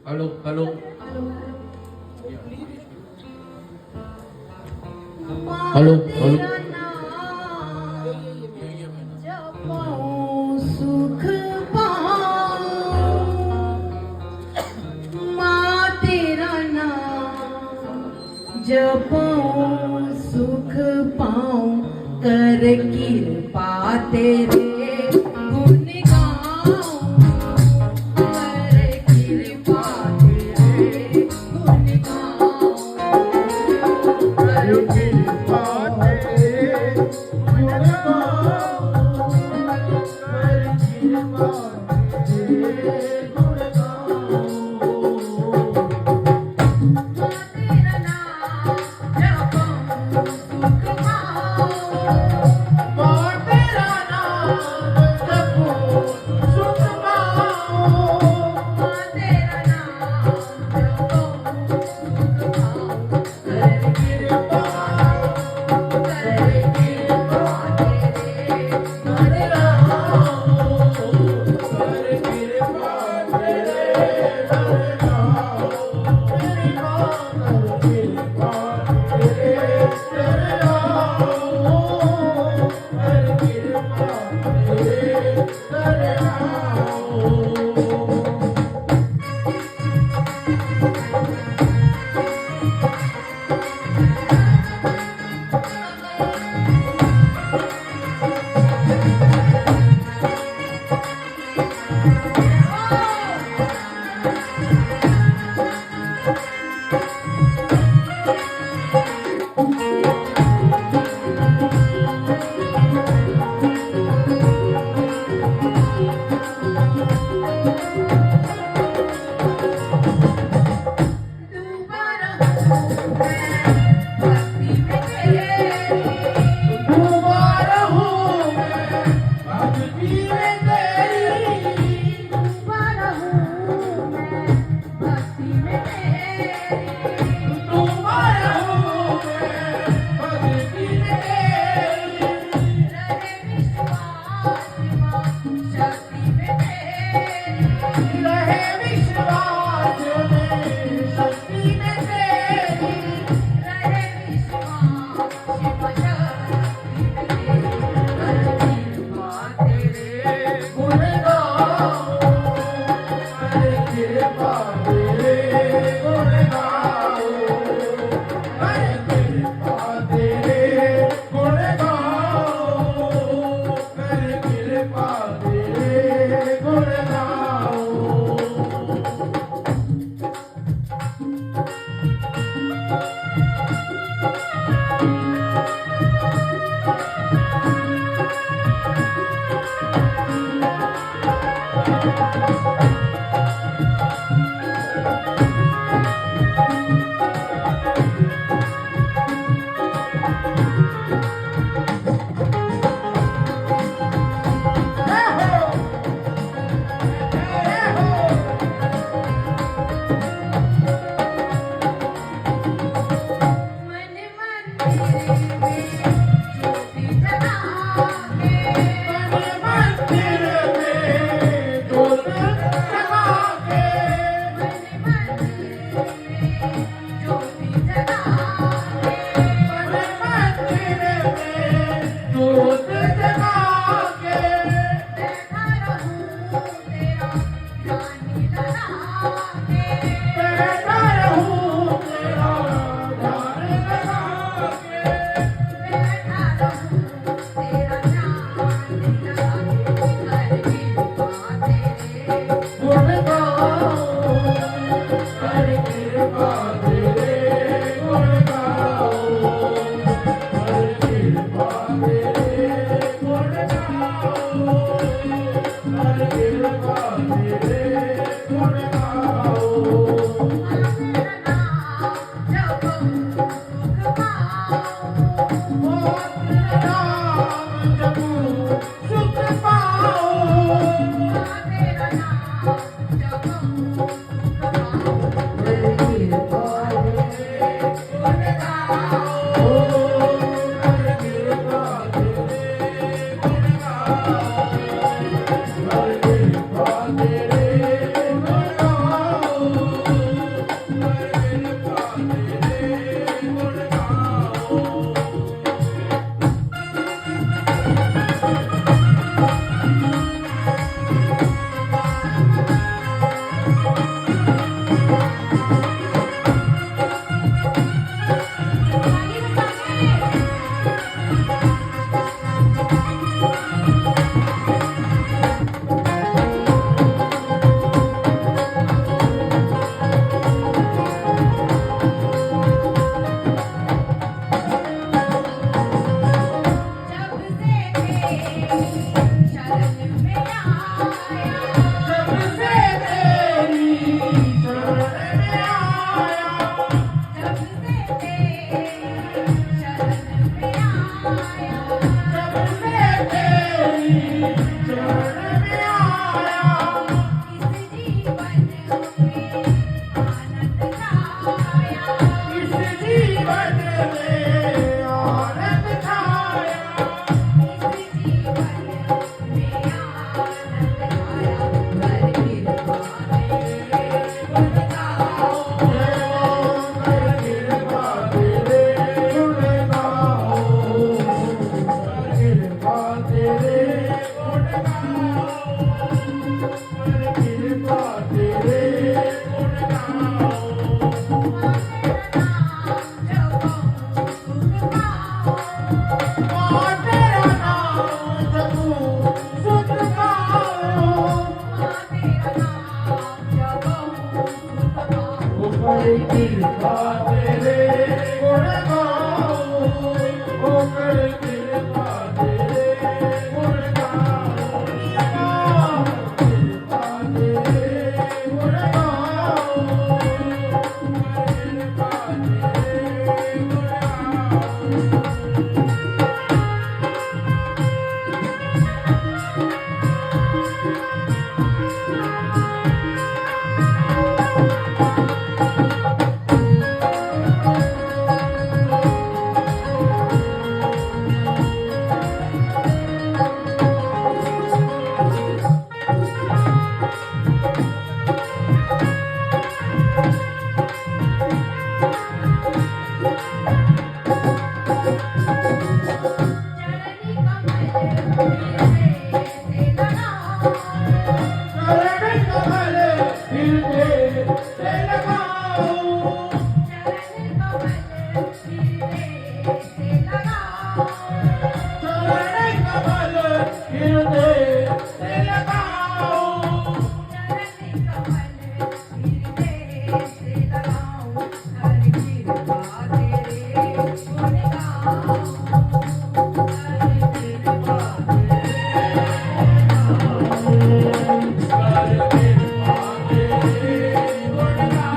hello hello hello hello सुख तेरा नाम जपऊं सुख पाऊं कर कृपा तेरे गुण गाऊं कर कृपा तेरे गुण गाऊं कर कृपा तेरे गुण गाऊं कर कृपा तेरे गुण गाऊं तेरा नाम जपऊं सुख पाऊं तेरा नाम जपऊं सुख पाऊं तेरा नाम जपऊं सुख पाऊं कर कृपा तेरे गुण गाऊं कर कृपा तेरे गुण ਕਿਰਪਾ ਤੇਰੇ ਗੁਣ ਗਾਉ ਉਹ ਕਰ ਕਿਰਪਾ ਤੇਰੇ ਗੁਣ ਗਾਉ ਕਿਰਪਾ ਤੇਰੇ ਗੁਣ ਗਾਉ ਕਿਰਪਾ ਤੇਰੇ ਗੁਣ ਗਾਉ चरणी कमल गिरते लगाओ चरण कमल गिरते से लगाओ चरण कमल गिरते लगाओ चरण कमल गिरते से लगाओ चरण कमल गिरते लगाओ हर कृपा तेरे गुण गाओ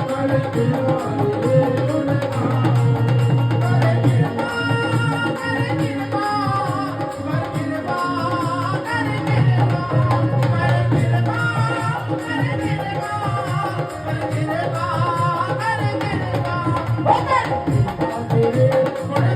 हर कृपा तेरे